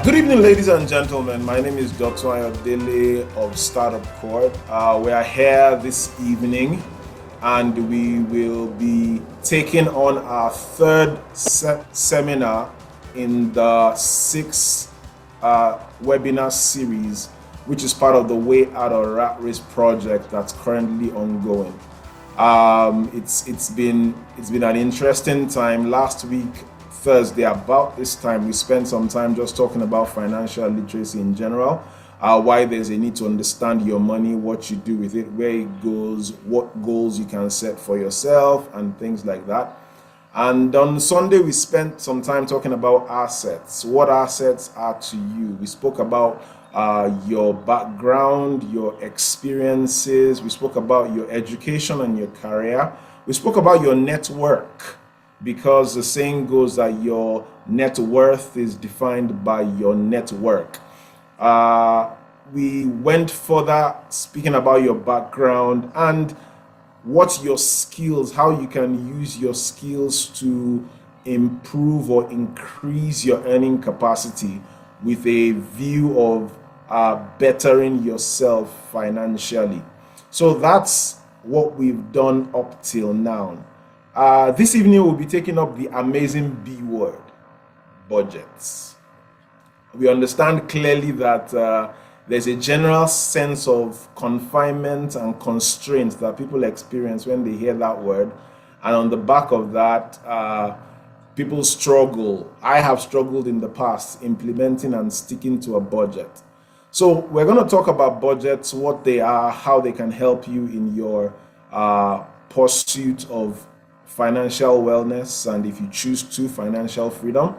Good evening, ladies and gentlemen. My name is Dr. Ayodele of Startup Court. We are here this evening and we will be taking on our third seminar in the sixth webinar series, which is part of the Way Out of Rat Race project that's currently ongoing. It's been an interesting time. Last week, Thursday, about this time, we spent some time just talking about financial literacy in general, why there's a need to understand your money, what you do with it, where it goes, what goals you can set for yourself, and things like that. And on Sunday, we spent some time talking about assets, what assets are to you. We spoke about your background, your experiences. We spoke about your education and your career. We spoke about your network, because the saying goes that your net worth is defined by your network. We went further speaking about your background and what your skills, how you can use your skills to improve or increase your earning capacity with a view of bettering yourself financially. So that's what we've done up till now. This evening we'll be taking up the amazing B word, budgets. We understand clearly that there's a general sense of confinement and constraint that people experience when they hear that word. And on the back of that, people struggle. I have struggled in the past implementing and sticking to a budget. So we're going to talk about budgets, what they are, how they can help you in your pursuit of financial wellness, and if you choose to, financial freedom.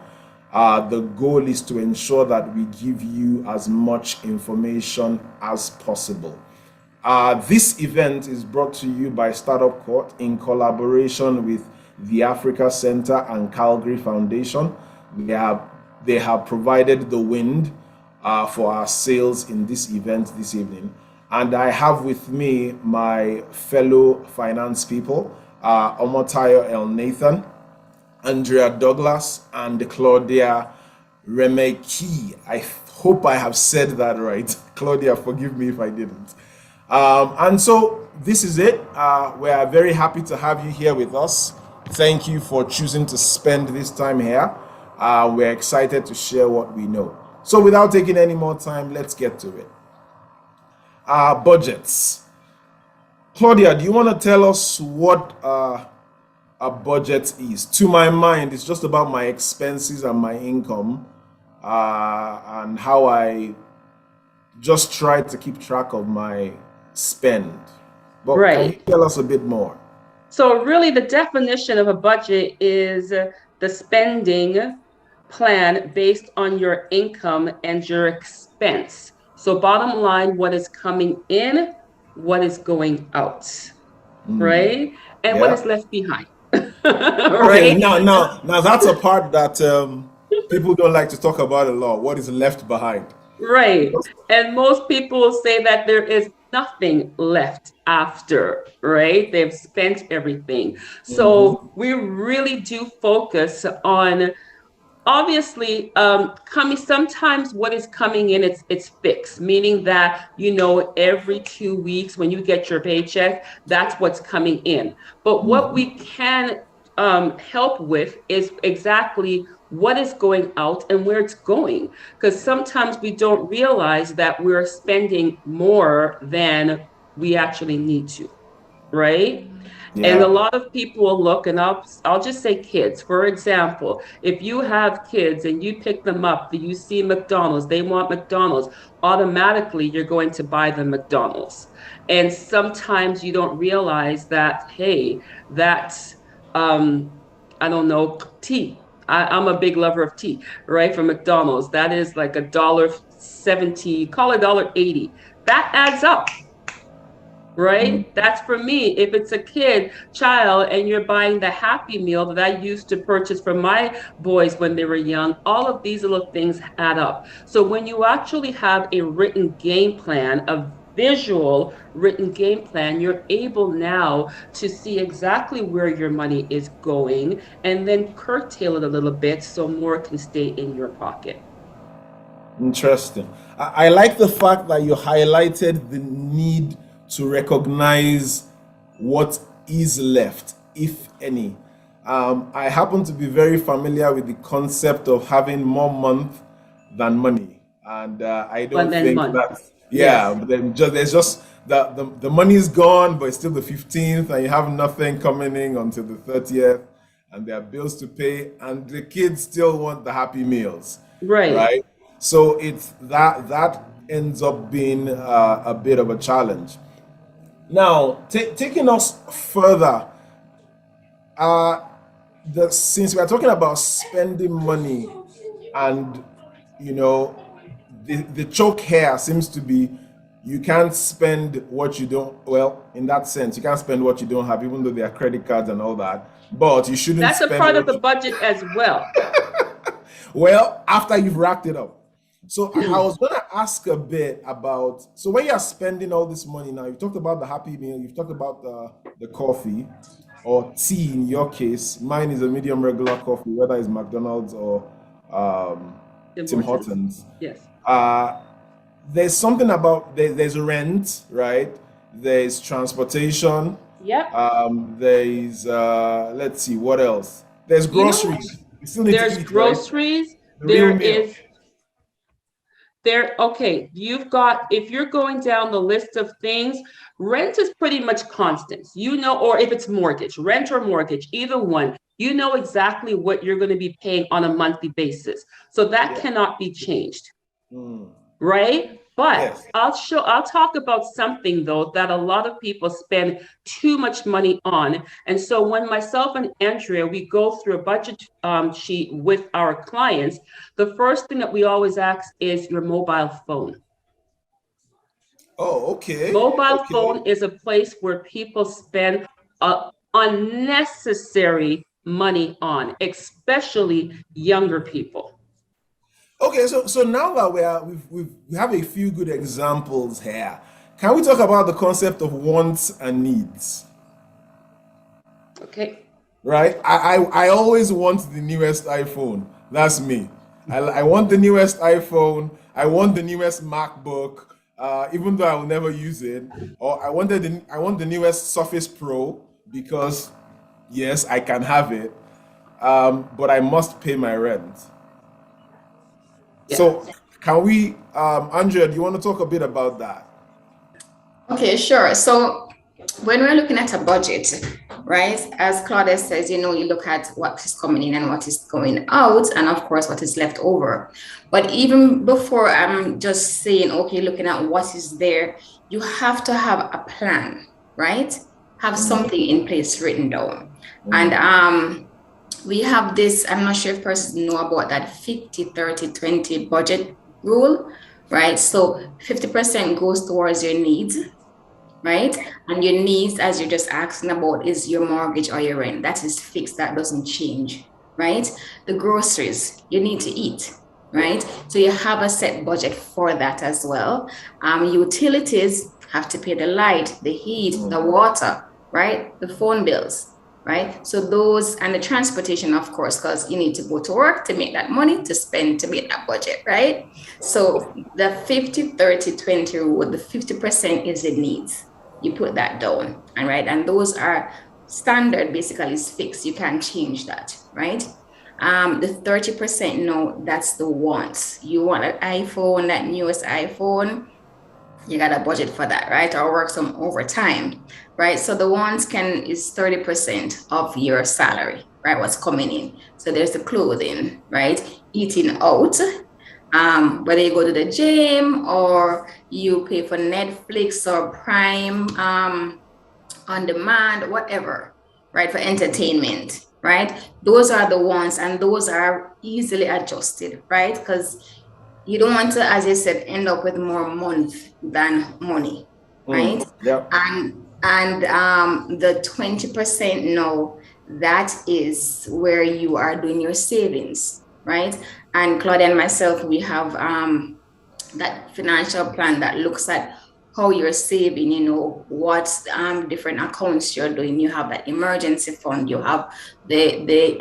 The goal is to ensure that we give you as much information as possible. This event is brought to you by Startup Court in collaboration with the Africa Center and Calgary Foundation. They have provided the wind for our sales in this event this evening. And I have with me my fellow finance people, Omotayo El Nathan, Andrea Douglas, and Claudia Remeki. I hope I have said that right. Claudia, forgive me if I didn't. And so this is it. We are very happy to have you here with us. Thank you for choosing to spend this time here. We're excited to share what we know. So without taking any more time, let's get to it. Budgets. Claudia, do you want to tell us what a budget is? To my mind, it's just about my expenses and my income, and how I just try to keep track of my spend. But can you tell us a bit more? So really the definition of a budget is the spending plan based on your income and your expense. So bottom line, what is coming in, what is going out, right? And what is left behind. Okay, now that's a part that people don't like to talk about a lot. What is left behind? Right. And most people say that there is nothing left after, right? They've spent everything. So we really do focus on, obviously, sometimes what is coming in, it's fixed, meaning that, every 2 weeks when you get your paycheck, that's what's coming in. But what we can help with is exactly what is going out and where it's going. Because sometimes we don't realize that we're spending more than we actually need to, right? Yeah. And a lot of people will look, and I'll just say kids. For example, if you have kids and you pick them up, you see McDonald's, they want McDonald's, automatically you're going to buy them McDonald's. And sometimes you don't realize that, hey, that's, I don't know, tea. I'm a big lover of tea, right? From McDonald's. That is like $1.70, call it $1.80. That adds up. Right? That's for me. If it's a child, and you're buying the Happy Meal that I used to purchase for my boys when they were young, all of these little things add up. So when you actually have a written game plan, a visual written game plan, you're able now to see exactly where your money is going and then curtail it a little bit so more can stay in your pocket. Interesting. I like the fact that you highlighted the need to recognize what is left, if any. I happen to be very familiar with the concept of having more month than money, and I don't One then think month. that. Yeah, Yes. but then just there's just the money is gone, but it's still the 15th, and you have nothing coming in until the 30th, and there are bills to pay, and the kids still want the happy meals, Right. right? So it's that ends up being a bit of a challenge. Now, taking us further, uh, since we are talking about spending money, and you know, the choke here seems to be you can't spend what you don't. Well, in that sense, you can't spend what you don't have, even though there are credit cards and all that. But you shouldn't That's a spend part of what. the budget as well. Well, after you've racked it up. So I was gonna ask a bit about, so when you're spending all this money now, you've talked about the happy meal, you've talked about the coffee or tea in your case. Mine is a medium regular coffee, whether it's McDonald's or um, Tim Important. Hortons. Yes. Uh, there's something about there's rent, right? There's transportation. Yep. There's let's see what else. There's You know, groceries. You still need to there's eat, right? groceries. The real There meal. is okay, you've got, if you're going down the list of things, rent is pretty much constant. You know, or if it's mortgage, rent or mortgage, either one, you know exactly what you're going to be paying on a monthly basis. So that Yeah. cannot be changed. Mm. Right? But Yes. I'll talk about something though that a lot of people spend too much money on. And so when myself and Andrea, we go through a budget sheet with our clients, the first thing that we always ask is your mobile phone. Oh, okay. Mobile Okay. phone is a place where people spend unnecessary money on, especially younger people. Okay, so now that we have a few good examples here, can we talk about the concept of wants and needs? Okay. Right? I always want the newest iPhone. That's me. I want the newest iPhone. I want the newest MacBook, even though I will never use it. Or I want the newest Surface Pro because yes, I can have it, but I must pay my rent. Yeah. So can we, Andrea, do you want to talk a bit about that? Okay, sure. So when we're looking at a budget, right, as Claudia says, you look at what is coming in and what is going out, and of course, what is left over. But even before I'm just saying, okay, looking at what is there, you have to have a plan, right? Have Mm, something in place written down. And mm, we have this, I'm not sure if persons know about that 50-30-20 budget rule, right? So 50% goes towards your needs, right? And your needs, as you're just asking about, is your mortgage or your rent. That is fixed, that doesn't change, right? The groceries, you need to eat, right? So you have a set budget for that as well. Utilities have to pay the light, the heat, the mm. water, right? The phone bills, right? So those, and the transportation, of course, because you need to go to work to make that money to spend to make that budget, right? So the 50-30-20 rule, the 50% is the needs. You put that down, and right, and those are standard, basically is fixed, you can't change that, right? The 30%, no, that's the wants. You want an iPhone, that newest iPhone, you got a budget for that, right? Or work some overtime, right? So the wants is 30% of your salary, right? What's coming in. So there's the clothing, right? Eating out, whether you go to the gym or you pay for Netflix or Prime on demand, whatever, right? For entertainment, right? Those are the ones, and those are easily adjusted, right? Because you don't want to, as I said, end up with more month than money, right? Mm, yep. And the 20%, no, that is where you are doing your savings, right? And Claudia and myself, we have that financial plan that looks at how you're saving, what different accounts you're doing. You have that emergency fund, you have the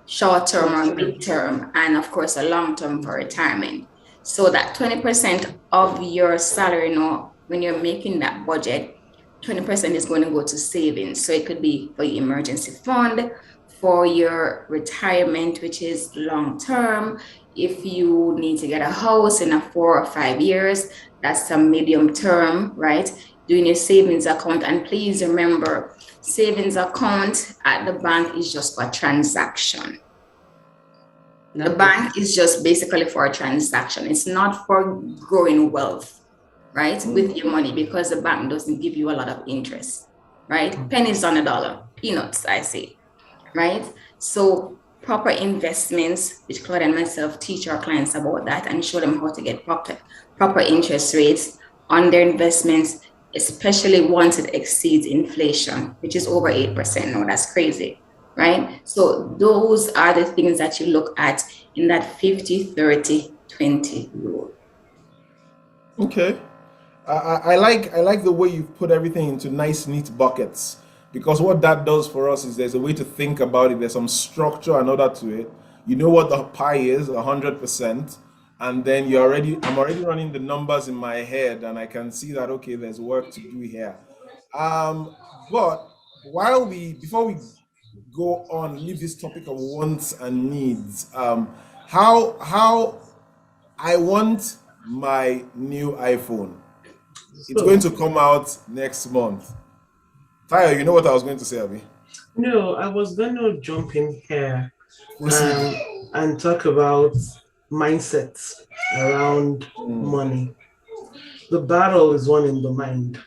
short term Short or term. mid term, and of course a long term for retirement. So that 20% of your salary now, when you're making that budget, 20% is going to go to savings. So it could be for your emergency fund, for your retirement, which is long term. If you need to get a house in a 4 or 5 years, that's a medium term, right? Doing your savings account. And please remember, savings account at the bank is just for transaction. The bank is just basically for a transaction. It's not for growing wealth, right? With your money, because the bank doesn't give you a lot of interest, right? Pennies on a dollar, peanuts, I say, right? So proper investments, which Claude and myself teach our clients about that and show them how to get proper interest rates on their investments, especially once it exceeds inflation, which is over 8% now. That's crazy, right? So those are the things that you look at in that 50-30-20 rule. Okay. I like the way you've put everything into nice, neat buckets, because what that does for us is there's a way to think about it. There's some structure and order to it. You know what the pie is, 100%, and then I'm already running the numbers in my head, and I can see that okay, there's work to do here. But before we go on, leave this topic of wants and needs. How I want my new iPhone. It's going to come out next month. Tayo, you know what I was going to say, Abby? No, I was going to jump in here Proceed. and talk about mindsets around Mm, money. The battle is won in the mind.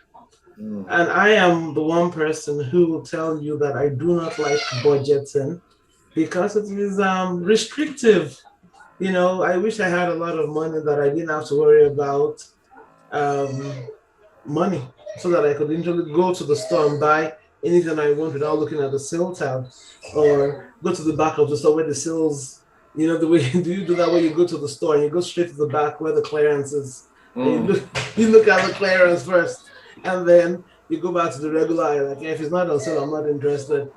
mm, And I am the one person who will tell you that I do not like budgeting because it is restrictive. I wish I had a lot of money that I didn't have to worry about um, money so that I could literally go to the store and buy anything I want without looking at the sale tab, or go to the back of the store where the sales, the way do you do that when you go to the store and you go straight to the back where the clearance is, and you mm. look, you look at the clearance first, and then you go back to the regular aisle, like, if it's not on sale, I'm not interested.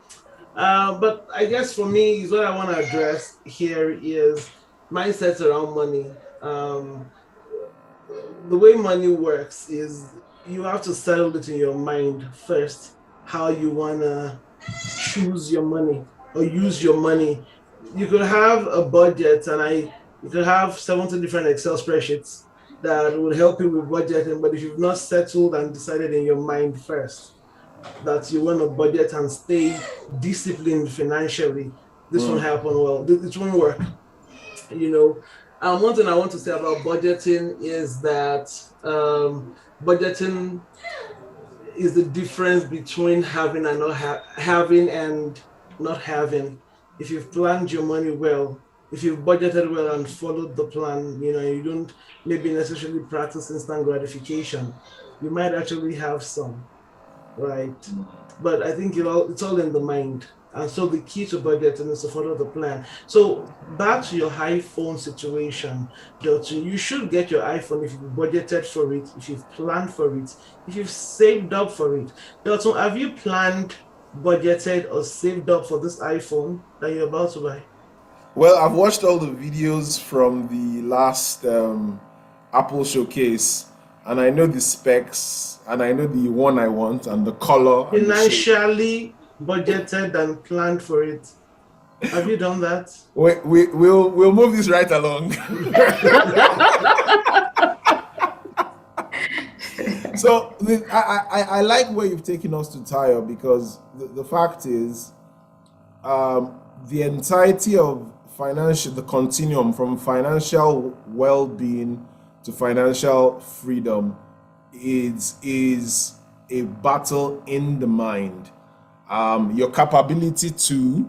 But I guess for me, is what I want to address here is mindsets around money. The way money works is you have to settle it in your mind first how you want to choose your money or use your money. You could have a budget, and you could have 70 different Excel spreadsheets that would help you with budgeting, but if you've not settled and decided in your mind first that you want to budget and stay disciplined financially, this won't happen well. It won't work. you know. One thing I want to say about budgeting is that budgeting is the difference between having and not having and not having. If you've planned your money well, if you've budgeted well and followed the plan, you don't maybe necessarily practice instant gratification. You might actually have some, right? But I think it's all in the mind. And so the key to budgeting is to follow the plan. So back to your iPhone situation, Delton, you should get your iPhone if you've budgeted for it, if you've planned for it, if you've saved up for it. Delton, have you planned, budgeted, or saved up for this iPhone that you're about to buy? Well, I've watched all the videos from the last Apple showcase, and I know the specs, and I know the one I want, and the color, and the shape. Financially budgeted and planned for it. Have you done that? We'll move this right along. So I like where you've taken us to, Tayo, because the fact is, the entirety of the continuum from financial well-being to financial freedom is a battle in the mind. Your capability to,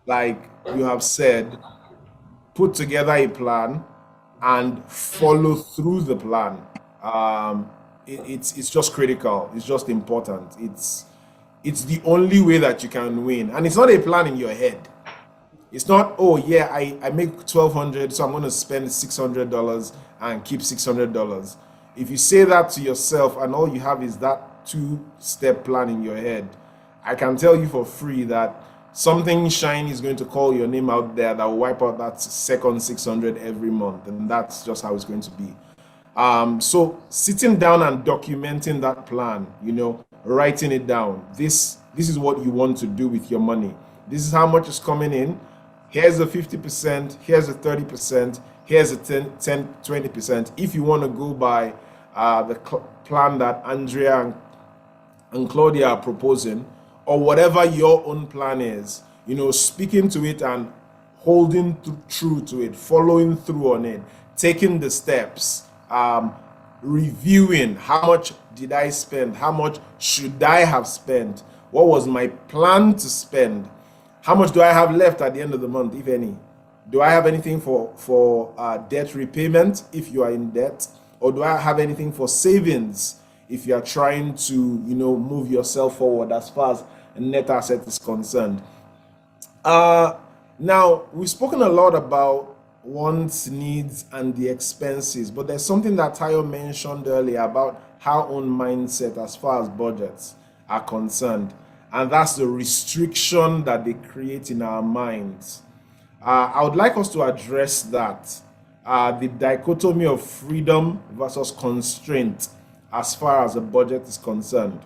like you have said, put together a plan and follow through the plan. It's just critical. It's just important. It's the only way that you can win. And it's not a plan in your head. It's not, oh yeah, I make 1,200, so I'm going to spend $600 and keep $600. If you say that to yourself and all you have is that two-step plan in your head, I can tell you for free that something shiny is going to call your name out there that will wipe out that second 600 every month, and that's just how it's going to be. So sitting down and documenting that plan, writing it down. This is what you want to do with your money. This is how much is coming in. Here's the 50%, here's the 30%, here's the 20%. If you want to go by the plan that Andrea and Claudia are proposing, or whatever your own plan is, speaking to it and holding true to it, following through on it, taking the steps, reviewing how much did I spend, how much should I have spent, what was my plan to spend, how much do I have left at the end of the month, if any, do I have anything for debt repayment if you are in debt, or do I have anything for savings if you are trying to move yourself forward as far as a net asset is concerned. Now we've spoken a lot about wants, needs, and the expenses, but there's something that Tayo mentioned earlier about our own mindset as far as budgets are concerned, and that's the restriction that they create in our minds. I would like us to address that, the dichotomy of freedom versus constraint as far as the budget is concerned.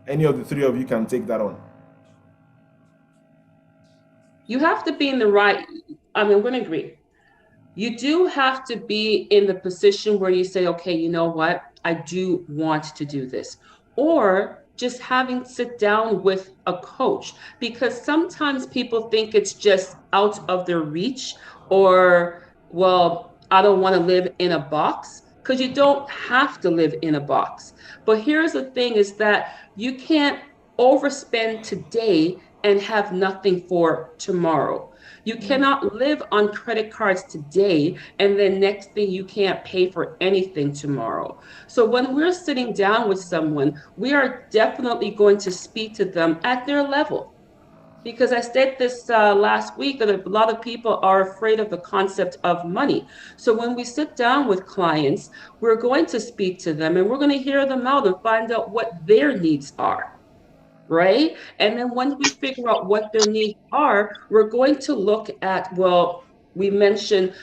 Any of the three of you can take that on. You have to be in the right, we're going to agree. You do have to be in the position where you say, okay, you know what? I do want to do this. Or just sit down with a coach, because sometimes people think it's just out of their reach, or, well, I don't want to live in a box, because you don't have to live in a box. But here's the thing is that you can't overspend today and have nothing for tomorrow. You cannot live on credit cards today and then next thing you can't pay for anything tomorrow. So when we're sitting down with someone, we are definitely going to speak to them at their level. Because I said this last week that a lot of people are afraid of the concept of money. So when we sit down with clients, we're going to speak to them and we're going to hear them out and find out what their needs are. Right? And then once we figure out what their needs are, we're going to look at, well, we mentioned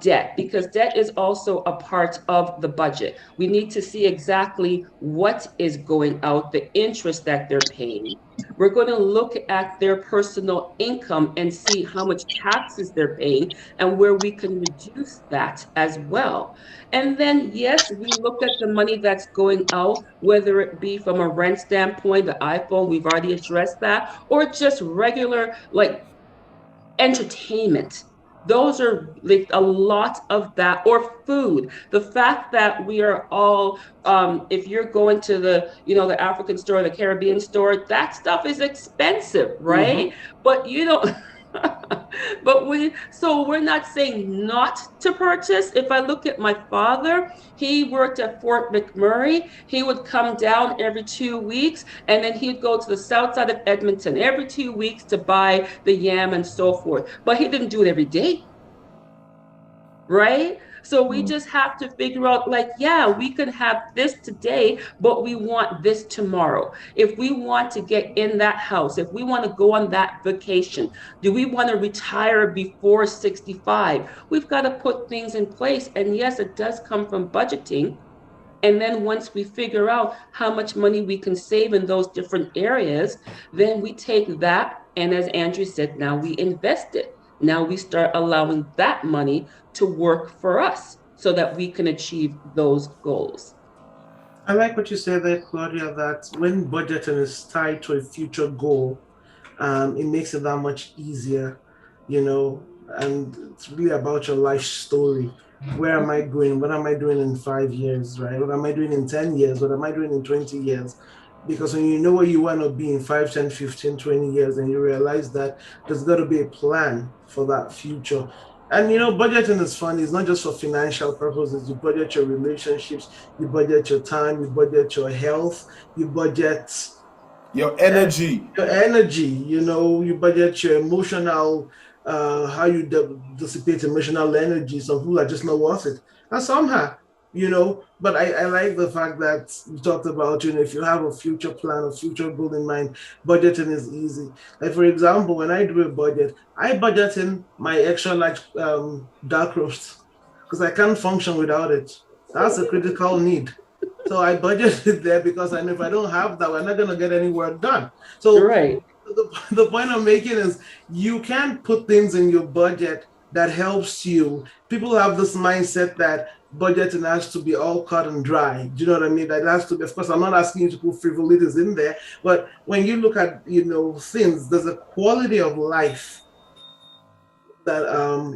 debt, because debt is also a part of the budget. We need to see exactly what is going out, the interest that they're paying. We're going to look at their personal income and see how much taxes they're paying and where we can reduce that as well. And then, yes, we look at the money that's going out, whether it be from a rent standpoint, the iPhone, we've already addressed that, or just regular like entertainment. Those are like a lot of that, or food. The fact that we are all, if you're going to the African store, the Caribbean store, that stuff is expensive, right? But but we're not saying not to purchase. If I look at my father, he worked at Fort McMurray. He would come down every 2 weeks, and then he'd go to the south side of Edmonton every 2 weeks to buy the yam and so forth. But he didn't do it every day, right? So we just have to figure out, like, yeah, we can have this today, but we want this tomorrow. If we want to get in that house, if we want to go on that vacation, do we want to retire before 65? We've got to put things in place. And yes, it does come from budgeting. And then once we figure out how much money we can save in those different areas, then we take that, and as Andrew said, now we invest it. Now we start allowing that money to work for us so that we can achieve those goals. I like what you said there, Claudia, that when budgeting is tied to a future goal, it makes it that much easier, and it's really about your life story. Where am I going? What am I doing in 5 years, right? What am I doing in 10 years? What am I doing in 20 years? Because when you know where you want to be in 5, 10, 15, 20 years, and you realize that there's got to be a plan for that future. And budgeting is fun. It's not just for financial purposes. You budget your relationships, you budget your time, you budget your health, you budget your energy. You budget your emotional, how you dissipate emotional energy. Some people are just not worth it. And somehow, But I like the fact that you talked about, if you have a future plan, a future goal in mind, budgeting is easy. Like, for example, when I do a budget, I budget in my extra large dark roast because I can't function without it. That's a critical need. So I budget it there because I know if I don't have that, we're not going to get any work done. So Right. the point I'm making is you can put things in your budget that helps you. People have this mindset that budgeting has to be all cut and dry. Do you know what I mean? That has to be, of course, I'm not asking you to put frivolities in there, but when you look at, things, there's a quality of life that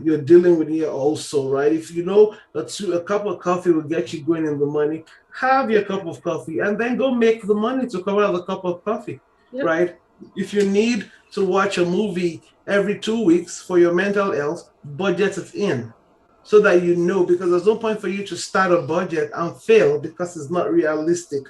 you're dealing with here also, right? If you know a cup of coffee will get you going in the money, have your cup of coffee and then go make the money to cover the cup of coffee, Yep. right? If you need to watch a movie every 2 weeks for your mental health, budget it in so that because there's no point for you to start a budget and fail because it's not realistic.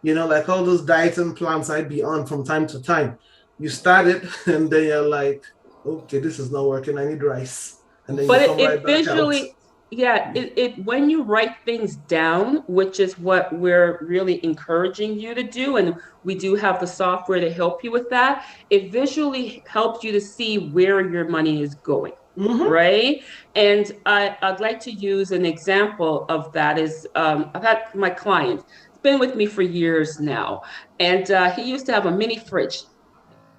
Like all those dieting plans I'd be on from time to time. You start it and then you're like, okay, this is not working. I need rice. And then you But come right it back out. visually, yeah, it when you write things down, which is what we're really encouraging you to do, and we do have the software to help you with that, it visually helps you to see where your money is going. Mm-hmm. Right. And I'd like to use an example of that is I've had my client, he's been with me for years now, and he used to have a mini fridge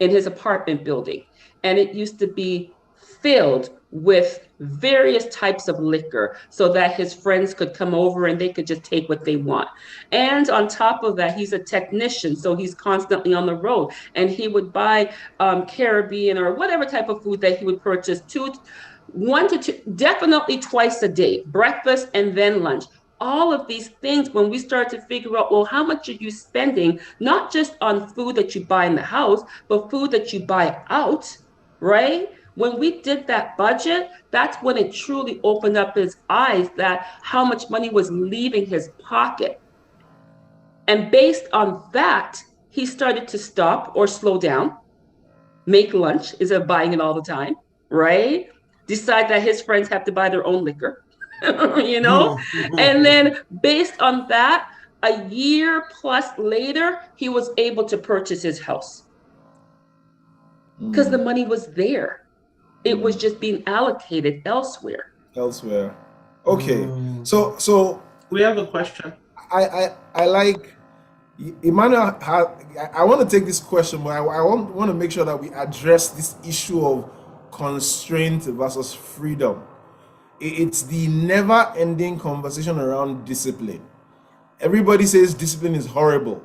in his apartment building, and it used to be filled with various types of liquor so that his friends could come over and they could just take what they want. And on top of that, he's a technician, so he's constantly on the road, and he would buy Caribbean or whatever type of food that he would purchase 1 to 2, definitely twice a day, breakfast and then lunch. All of these things, when we start to figure out, well, how much are you spending, not just on food that you buy in the house, but food that you buy out, right? When we did that budget, that's when it truly opened up his eyes that how much money was leaving his pocket. And based on that, he started to stop or slow down, make lunch instead of buying it all the time, right? Decide that his friends have to buy their own liquor, And then based on that, a year plus later, he was able to purchase his house because the money was there. It was just being allocated elsewhere. Okay. So we have a question. I like Emmanuel. I want to take this question, but I want to make sure that we address this issue of constraint versus freedom. It's the never-ending conversation around discipline. Everybody says discipline is horrible,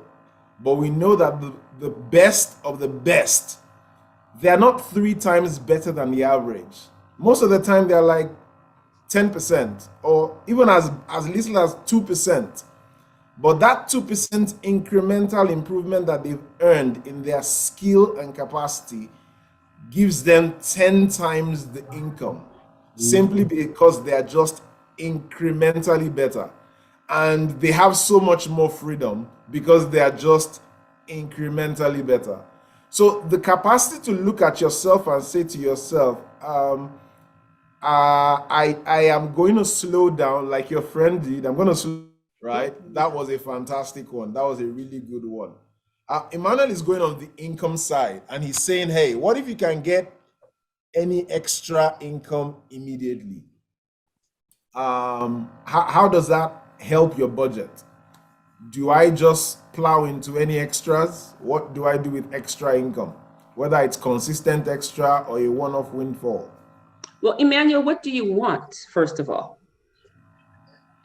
but we know that the best of the best, they are not 3 times better than the average. Most of the time, they're like 10% or even as little as 2%. But that 2% incremental improvement that they've earned in their skill and capacity gives them 10 times the income, simply because they are just incrementally better. And they have so much more freedom because they are just incrementally better. So the capacity to look at yourself and say to yourself, I am going to slow down like your friend did. I'm going to slow, right? That was a fantastic one. That was a really good one. Emmanuel is going on the income side and he's saying, hey, what if you can get any extra income immediately? How does that help your budget? Do I just plow into any extras? What do I do with extra income? Whether it's consistent extra or a one-off windfall. Well, Emmanuel, what do you want, first of all?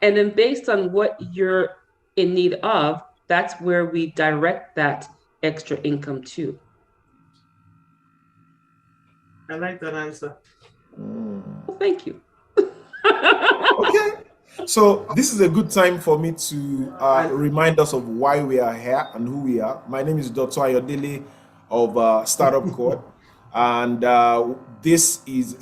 And then based on what you're in need of, that's where we direct that extra income to. I like that answer. Well, thank you. Okay. So this is a good time for me to remind us of why we are here and who we are. My name is Dr. Ayodele of Startup Code. And this is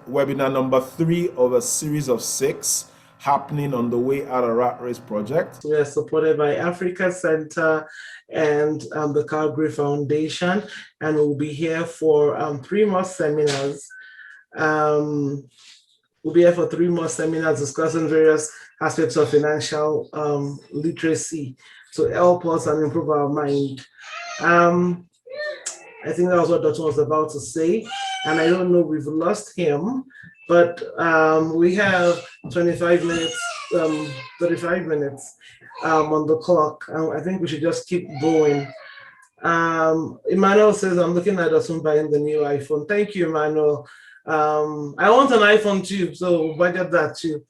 webinar number 3 of a series of 6 happening on the Way Out of Rat Race project. We are supported by Africa Center and the Calgary Foundation, and we'll be here for 3 more seminars. We'll be here for 3 more seminars discussing various aspects of financial literacy to help us and improve our mind. I think that was what Dr. was about to say. And I don't know, we've lost him, but we have 25 minutes, 35 minutes on the clock. I think we should just keep going. Emmanuel says, I'm looking at us buying the new iPhone. Thank you, Emmanuel. I want an iPhone too, so budget that too.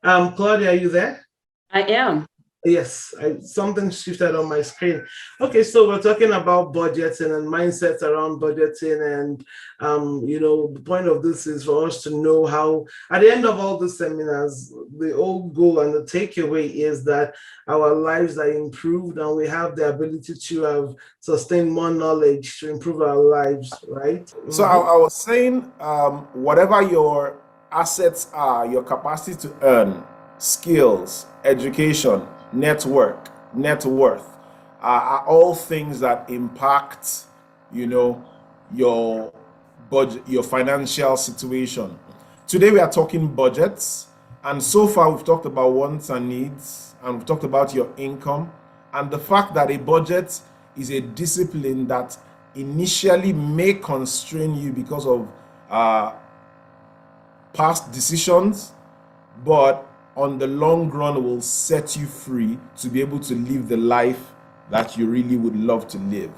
Claudia, are you there? I am. Yes, something shifted on my screen. Okay, so we're talking about budgeting and mindsets around budgeting, and the point of this is for us to know how, at the end of all the seminars, the whole goal and the takeaway is that our lives are improved and we have the ability to have sustained more knowledge to improve our lives, right? So I was saying, whatever your assets are, your capacity to earn, skills, education, net worth are all things that impact, your budget, your financial situation. Today we are talking budgets, and so far we've talked about wants and needs, and we've talked about your income, and the fact that a budget is a discipline that initially may constrain you because of past decisions, but on the long run will set you free to be able to live the life that you really would love to live.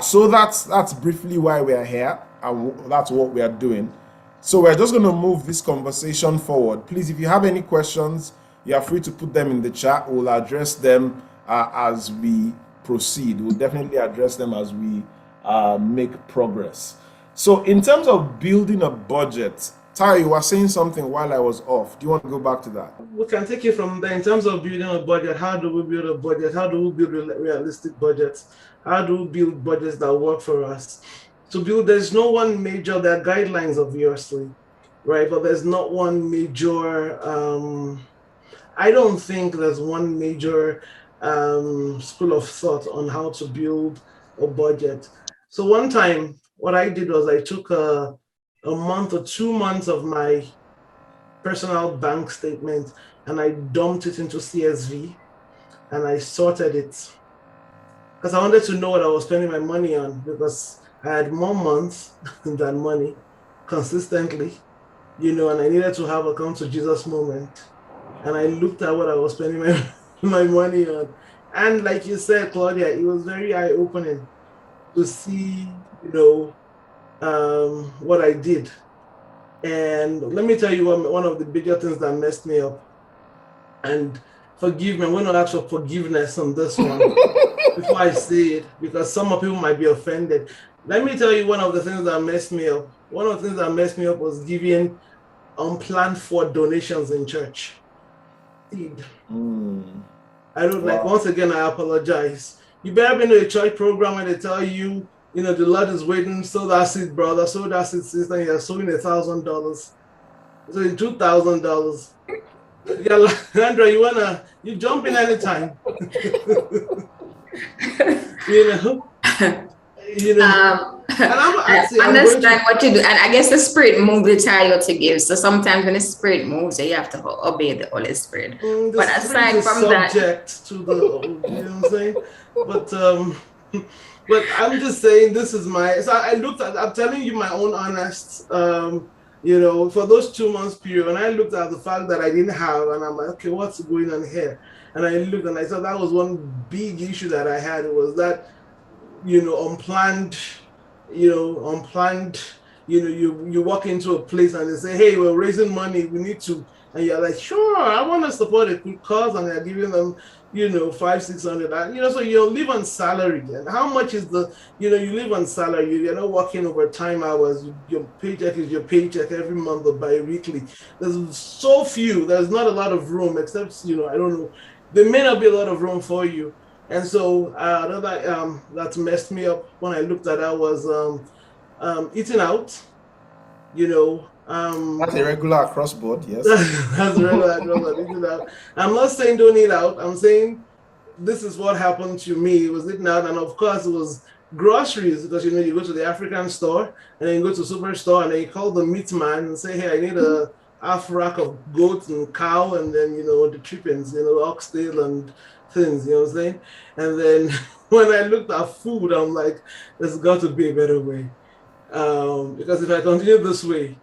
So that's briefly why we are here, and that's what we are doing. So we're just going to move this conversation forward. Please, if you have any questions, you are free to put them in the chat. We'll address them as we proceed. We'll definitely address them as we make progress. So in terms of building a budget, Tara, you were saying something while I was off. Do you want to go back to that? We can take it from there. In terms of building a budget, how do we build a budget? How do we build realistic budgets? How do we build budgets that work for us? To build, there's no one major, there are guidelines obviously, right? But there's not one major, I don't think there's one major school of thought on how to build a budget. So one time, what I did was I took a month or 2 months of my personal bank statement and I dumped it into CSV and I sorted it because I wanted to know what I was spending my money on, because I had more months than money consistently, and I needed to have a come to Jesus moment. And I looked at what I was spending my money on. And like you said, Claudia, it was very eye-opening to see, what I did. And let me tell you one of the bigger things that messed me up. And forgive me, I'm going to ask for forgiveness on this one before I say it, because some people might be offended. Let me tell you one of the things that messed me up. One of the things that messed me up was giving unplanned for donations in church. I don't like, once again, I apologize. You better be in a church program and they tell you, the Lord is waiting, sow that seed, brother, sow that seed, sister, and you're sowing $1,000. So in $2,000. Yeah, Andrea, you jump in anytime. I understand what you do, and I guess the Spirit moves the tell you to give. So sometimes when the Spirit moves, you have to obey the Holy Spirit. But aside from that, subject to the, you know what I'm saying? But I'm just saying, this is so I looked at, I'm telling you my own honest, for those 2 months period, and I looked at the fact that I didn't have, and I'm like, okay, what's going on here? And I looked and I thought that was one big issue that I had. It was that, unplanned, you walk into a place and they say, hey, we're raising money, we need to, and you're like, sure, I want to support a good cause, and they're giving them, $500-600, so you live on salary. And how much is you live on salary, you're not working overtime hours, your paycheck is your paycheck every month or bi-weekly. There's so few, there's not a lot of room, except, I don't know, there may not be a lot of room for you. And so that messed me up when I looked at that was eating out, That's a regular across board, yes. That's regular across board, eating out. I'm not saying don't eat out. I'm saying this is what happened to me. It was eating out, and of course it was groceries, because you go to the African store and then you go to superstore and then you call the meat man and say, hey, I need a half rack of goat and cow and then the trippings, oxtail and things, you know what I'm saying? And then when I looked at food, I'm like, there's got to be a better way. Because if I continue this way,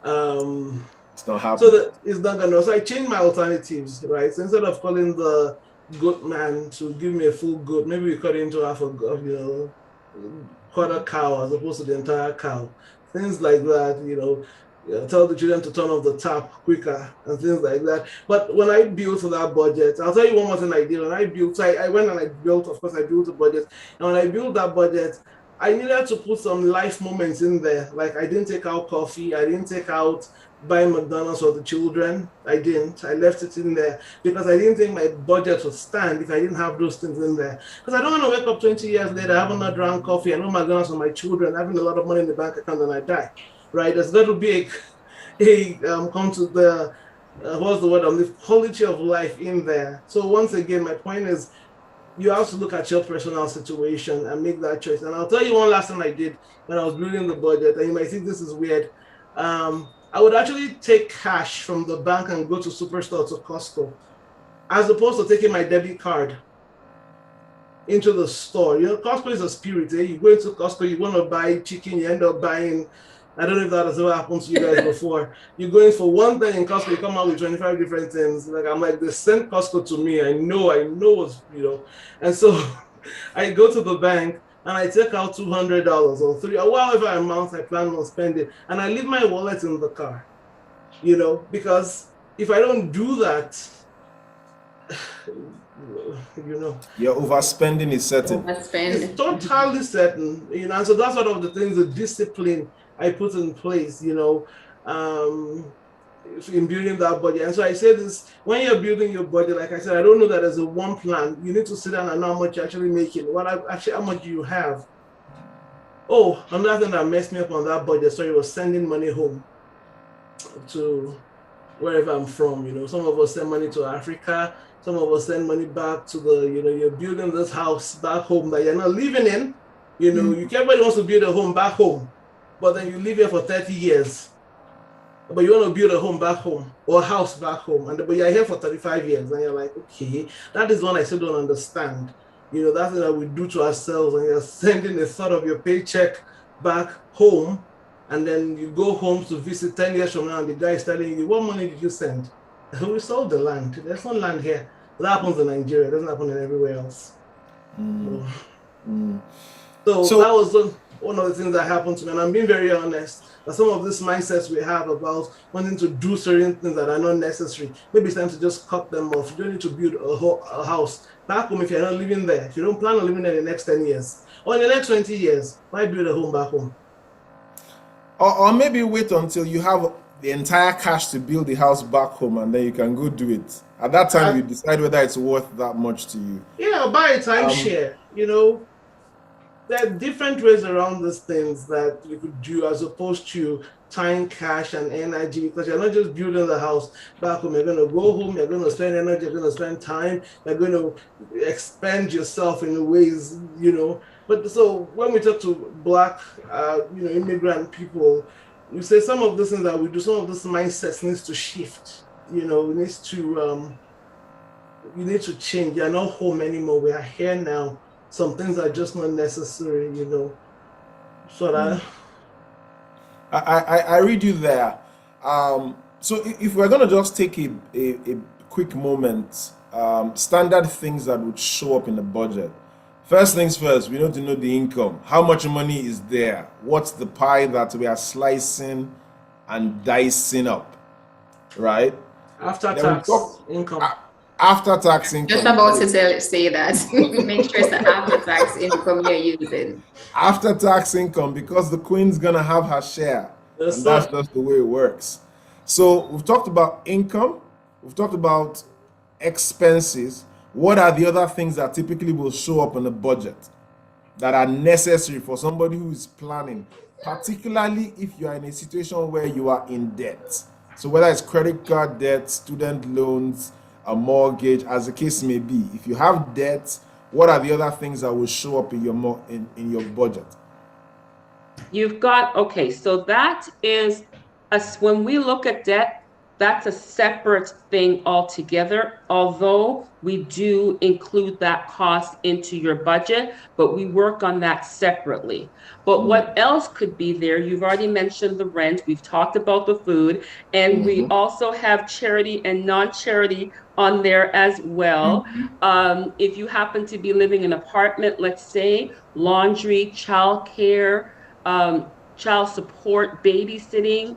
it's not happening. so that it's not gonna. So I changed my alternatives, right? So instead of calling the goat man to give me a full goat, maybe we cut it into half a quarter cow as opposed to the entire cow. Things like that, tell the children to turn off the tap quicker and things like that. But when I built that budget, I'll tell you one more thing I did. When I built, so I went and I built, of course, I built a budget. And when I built that budget, I needed to put some life moments in there. Like I didn't take out coffee, I didn't take out buying McDonald's for the children. I didn't. I left it in there because I didn't think my budget would stand if I didn't have those things in there. Because I don't want to wake up 20 years later, having not drunk coffee, and no McDonald's for my children, having a lot of money in the bank account, and I die. Right? There's got to be come to the what's the word? The quality of life in there. So once again, my point is, you have to look at your personal situation and make that choice. And I'll tell you one last thing I did when I was building the budget, and you might think this is weird. I would actually take cash from the bank and go to Superstore to Costco, as opposed to taking my debit card into the store. Costco is a spirit. You go into Costco, you want to buy chicken, you end up buying, I don't know if that has ever happened to you guys before. You go in for one thing in Costco, you come out with 25 different things. I'm like, they sent Costco to me. I know what's, And so I go to the bank and I take out $200 or $300 or whatever amount I plan on spending, and I leave my wallet in the car. Because if I don't do that, your overspending is certain. It's totally certain. And so that's one of the things, the discipline I put in place, in building that budget. And so I say this, when you're building your budget, like I said, I don't know that there's a one plan. You need to sit down and know how much you're actually making, how much you have. Oh, another thing that messed me up on that budget, so it was sending money home to wherever I'm from. Some of us send money to Africa, some of us send money back to you're building this house back home that you're not living in. Everybody wants to build a home back home, but then you live here for 30 years. But you want to build a home back home or a house back home, but you're here for 35 years, and you're like, okay, that is one I still don't understand. That's what we do to ourselves, and you're sending a third of your paycheck back home, and then you go home to visit 10 years from now, and the guy is telling you, what money did you send? We sold the land. There's no land here. That happens in Nigeria. It doesn't happen everywhere else. So that was one of the things that happened to me, and I'm being very honest. Some of these mindsets we have about wanting to do certain things that are not necessary, maybe it's time to just cut them off. You don't need to build a house back home if you're not living there. If you don't plan on living there in the next 10 years or in the next 20 years, why build a home back home? Or maybe wait until you have the entire cash to build the house back home, and then you can go do it. At that time, you decide whether it's worth that much to you. Yeah, buy a timeshare. There are different ways around these things that you could do, as opposed to time, cash, and energy, because you're not just building the house back home. You're going to go home, you're going to spend energy, you're going to spend time, you're going to expand yourself in ways, But so when we talk to Black, immigrant people, you say some of the things that we do, some of this mindsets needs to shift. You need to change. You're not home anymore. We are here now. Some things are just not necessary, So that I read you there. So if we're gonna just take a quick moment, standard things that would show up in the budget. First things first, we need to know the income. How much money is there? What's the pie that we are slicing and dicing up, right? After tax income. After tax income. Just about to say that. Make sure it's the after tax income you're using. After tax income, because the queen's gonna have her share. Yes, and that's just the way it works. So we've talked about income, we've talked about expenses. What are the other things that typically will show up on a budget that are necessary for somebody who is planning, particularly if you are in a situation where you are in debt? So whether it's credit card debt, student loans, a mortgage, as the case may be, if you have debt what are the other things that will show up in your budget? You've got, okay, so that is, when we look at debt, that's a separate thing altogether, although we do include that cost into your budget, but we work on that separately. But what else could be there? You've already mentioned the rent, we've talked about the food, and we also have charity and non-charity on there as well. If you happen to be living in an apartment, let's say, laundry, childcare, child support, babysitting,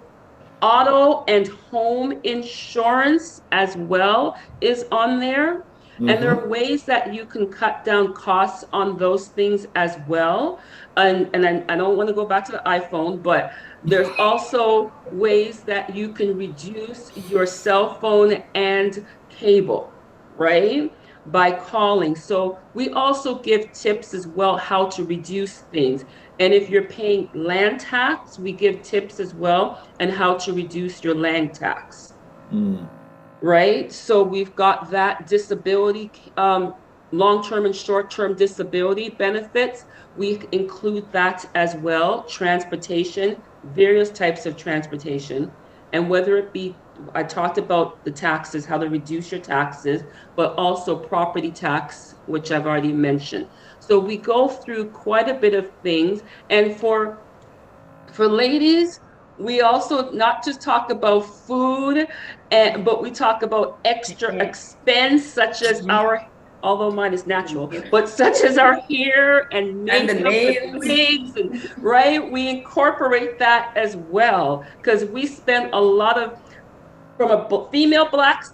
auto and home insurance as well is on there. And there are ways that you can cut down costs on those things as well. And I don't want to go back to the iPhone, but there's also ways that you can reduce your cell phone and cable, right? By calling. So we also give tips as well how to reduce things. And if you're paying land tax, we give tips as well on how to reduce your land tax. Right? So we've got that disability, long-term and short-term disability benefits. We include that as well, transportation, various types of transportation. And whether it be, I talked about the taxes, how to reduce your taxes, but also property tax, which I've already mentioned. So we go through quite a bit of things. And for ladies, we also not just talk about food, but we talk about extra expense, such as our, although mine is natural, but such as our hair and makeup and wigs, and right? We incorporate that as well, because we spend a lot of, from a female Black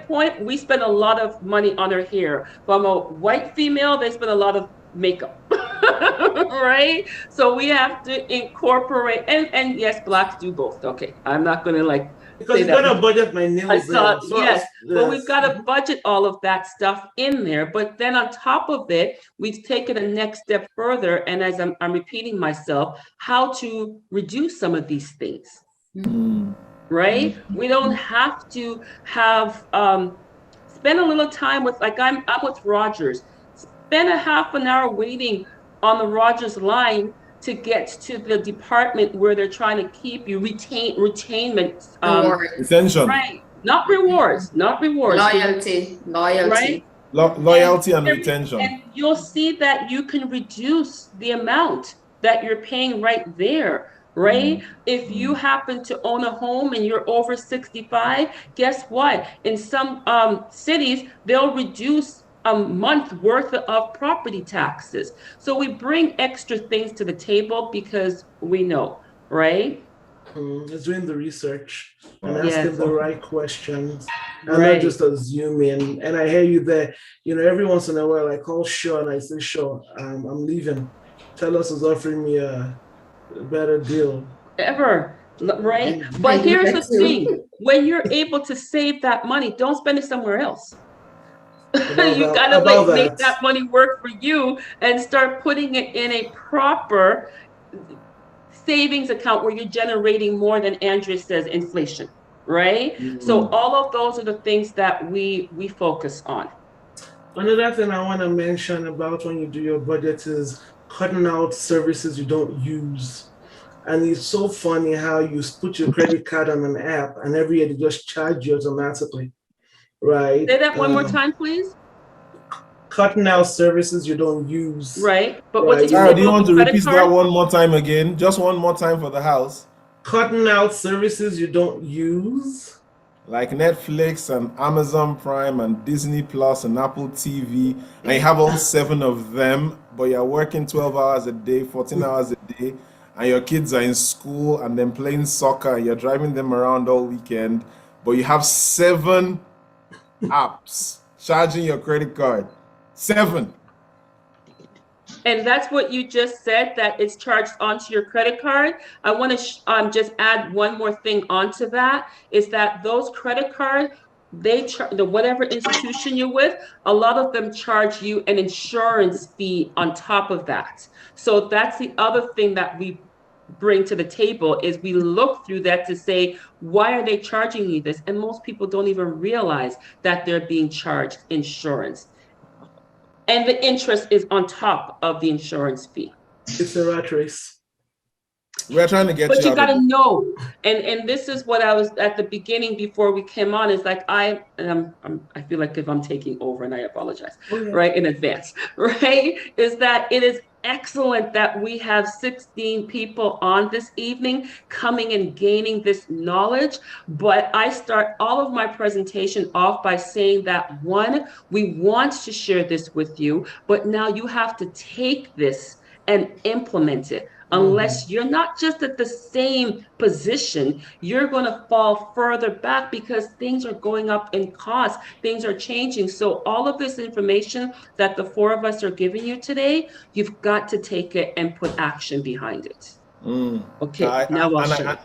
point, we spend a lot of money on our hair. From a white female, they spend a lot of makeup. Right? So we have to incorporate, and yes, Blacks do both. Okay, I'm not going to like, because you've got to budget my nails. Yes, but we've got to budget all of that stuff in there. But then on top of it, we've taken a next step further. And as I'm repeating myself, how to reduce some of these things. Right? We don't have to have spend a little time with, like I'm with Rogers. Spend a half an hour waiting on the Rogers line to get to the department where they're trying to keep you, retainment. Retention. Right. Not rewards. Loyalty. Right? Loyalty and retention. And you'll see that you can reduce the amount that you're paying right there. Right? If you happen to own a home and you're over 65, guess what? In some cities, they'll reduce a month worth of property taxes. So we bring extra things to the table because we know, right? It's doing the research and asking the right questions and not just assuming. And I hear you there. You know, every once in a while I call Sean, I say, Sean, I'm leaving. Tell us is offering me a better deal. Ever, right? But here's the thing. When you're able to save that money, don't spend it somewhere else. You gotta make that money work for you and start putting it in a proper savings account where you're generating more than Andrea says, inflation, right? So all of those are the things that we focus on. Another thing I want to mention about when you do your budget is cutting out services you don't use. And it's so funny how you put your credit card on an app and every year they just charge you automatically. Right. Say that one more time, please. Cutting out services you don't use. Right. But what did you say? Do you want to repeat that one more time again? Just one more time for the house. Cutting out services you don't use. Like Netflix and Amazon Prime and Disney Plus and Apple TV. And you have all 7 of them, but you're working 12 hours a day, 14 hours a day. And your kids are in school and then playing soccer and you're driving them around all weekend. But you have 7 apps charging your credit card. 7. And that's what you just said, that it's charged onto your credit card. I want to just add one more thing onto that, is that those credit cards, they the whatever institution you're with, a lot of them charge you an insurance fee on top of that. So that's the other thing that we bring to the table, is we look through that to say, why are they charging you this? And most people don't even realize that they're being charged insurance. And the interest is on top of the insurance fee. It's a rat race. We're trying to get But you you out got of to know, and this is what I was at the beginning before we came on. Is like I feel like if I'm taking over, and I apologize, right, in advance, right? Is that it is excellent that we have 16 people on this evening coming and gaining this knowledge. But I start all of my presentation off by saying that one, we want to share this with you, but now you have to take this and implement it. Unless you're not just at the same position, you're going to fall further back because things are going up in cost, things are changing. So all of this information that the four of us are giving you today, you've got to take it and put action behind it. Okay, now I'll share.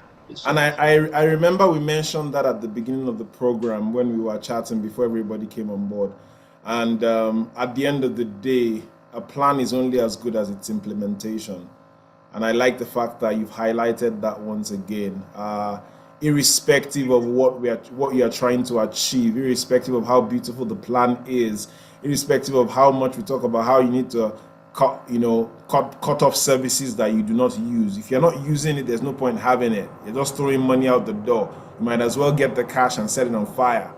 I remember we mentioned that at the beginning of the program when we were chatting before everybody came on board. And at the end of the day, a plan is only as good as its implementation. And I like the fact that you've highlighted that once again, irrespective of what you are trying to achieve, irrespective of how beautiful the plan is, irrespective of how much we talk about how you need to cut off services that you do not use. If you're not using it, there's no point having it. You're just throwing money out the door. You might as well get the cash and set it on fire.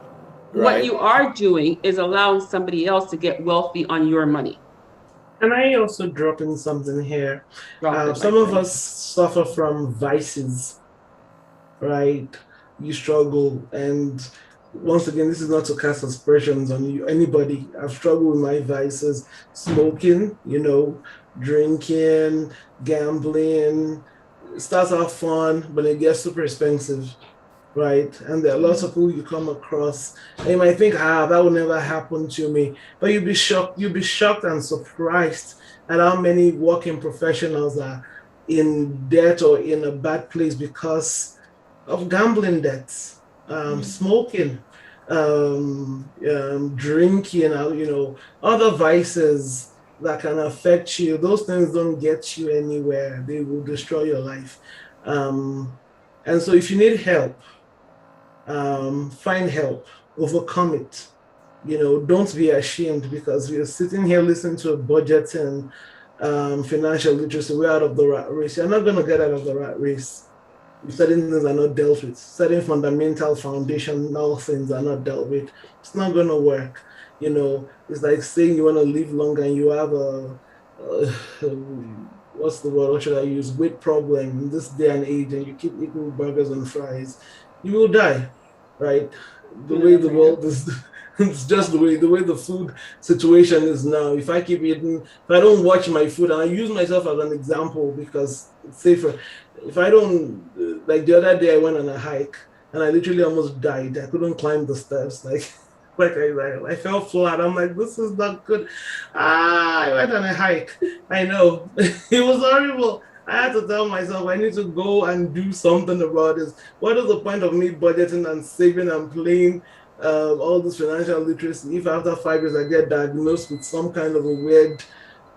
Right? What you are doing is allowing somebody else to get wealthy on your money. And I also drop in something here. Some of us suffer from vices, right? You struggle. And once again, this is not to cast aspersions on you, anybody. I've struggled with my vices, smoking, drinking, gambling. It starts out fun, but it gets super expensive. Right, and there are lots of people you come across, and you might think, that will never happen to me. But you'll be shocked and surprised at how many working professionals are in debt or in a bad place because of gambling debts, smoking, drinking, other vices that can affect you. Those things don't get you anywhere. They will destroy your life. And so if you need help, find help, overcome it. Don't be ashamed, because we are sitting here listening to a budget and financial literacy. We're out of the rat race. You're not going to get out of the rat race. Certain things are not dealt with. Certain fundamental foundational things are not dealt with. It's not going to work. It's like saying you want to live longer and you have what's the word? What should I use? Weight problem in this day and age, and you keep eating burgers and fries, you will die, right? The way the world is, it's just the way the food situation is now. If I keep eating, if I don't watch my food, and I use myself as an example because it's safer. If I don't, like the other day I went on a hike and I literally almost died. I couldn't climb the steps. I fell flat. I'm like, this is not good. I went on a hike. I know. It was horrible. I had to tell myself I need to go and do something about this. What is the point of me budgeting and saving and playing all this financial literacy if after 5 years I get diagnosed with some kind of a weird,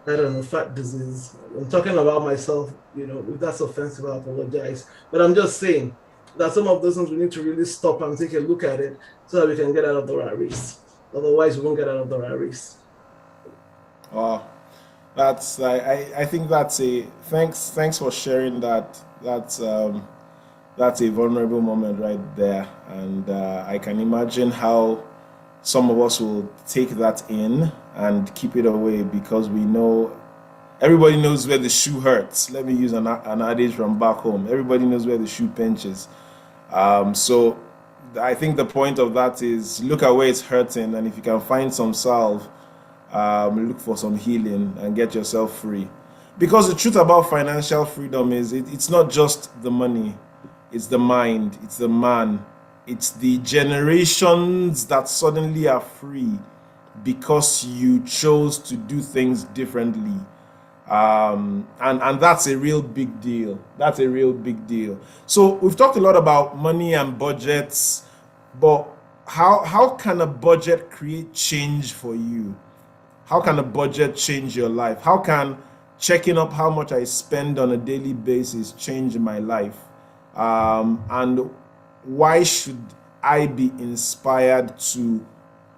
I don't know, fat disease? I'm talking about myself, if that's offensive, I apologize. But I'm just saying that some of those things we need to really stop and take a look at it so that we can get out of the rat race. Otherwise, we won't get out of the rat race. That's I think that's a thanks for sharing that. That's a vulnerable moment right there, and I can imagine how some of us will take that in and keep it away, because we know everybody knows where the shoe hurts. Let me use an adage from back home. Everybody knows where the shoe pinches. So I think the point of that is look at where it's hurting, and if you can find some salve, look for some healing and get yourself free. Because the truth about financial freedom is it's not just the money, it's the mind, it's the man, it's the generations that suddenly are free because you chose to do things differently. And that's a real big deal. That's a real big deal. So we've talked a lot about money and budgets, but how can a budget create change for you? How can a budget change your life? How can checking up how much I spend on a daily basis change my life? And why should I be inspired to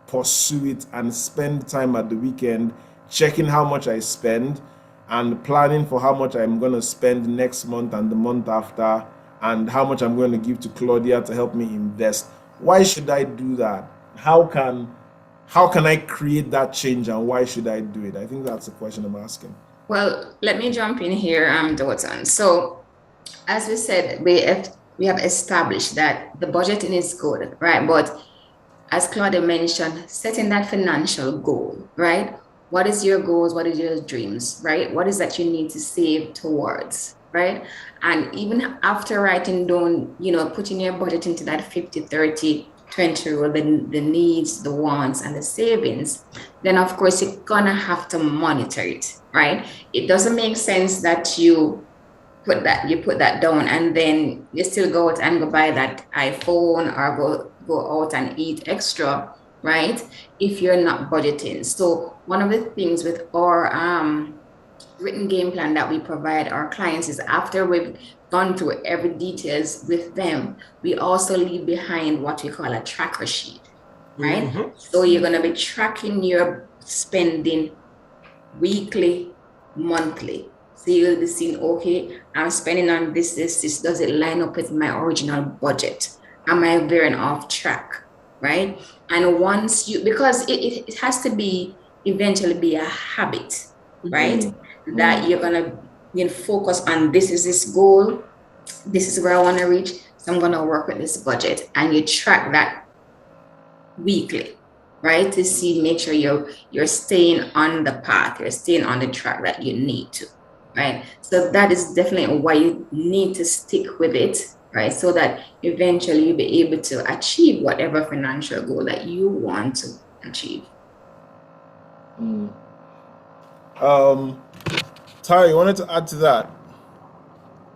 pursue it and spend time at the weekend checking how much I spend and planning for how much I'm going to spend next month and the month after, and how much I'm going to give to Claudia to help me invest. Why should I do that? How can I create that change, and why should I do it? I think that's the question I'm asking. Well, let me jump in here, Dotson. So, as we said, we have established that the budgeting is good, right? But as Claudia mentioned, setting that financial goal, right? What is your goals? What is your dreams, right? What is that you need to save towards, right? And even after writing down, putting your budget into that 50-30-20 rule, the needs, the wants, and the savings, then of course you're gonna have to monitor it, right? It doesn't make sense that you put that down and then you still go out and go buy that iPhone or go out and eat extra, right? If you're not budgeting. So one of the things with our written game plan that we provide our clients is, after we've gone through every details with them, we also leave behind what we call a tracker sheet, right? Mm-hmm. So you're going to be tracking your spending weekly, monthly. So you'll be seeing, okay, I'm spending on this. Does it line up with my original budget? Am I veering off track, right? And once because it has to eventually be a habit, right? Mm-hmm. That you're gonna focus on, this is this goal, this is where I want to reach, so I'm gonna work with this budget, and you track that weekly, right? To make sure you're staying on the path, you're staying on the track that you need to, right? So that is definitely why you need to stick with it, right? So that eventually you'll be able to achieve whatever financial goal that you want to achieve. Tara, you wanted to add to that?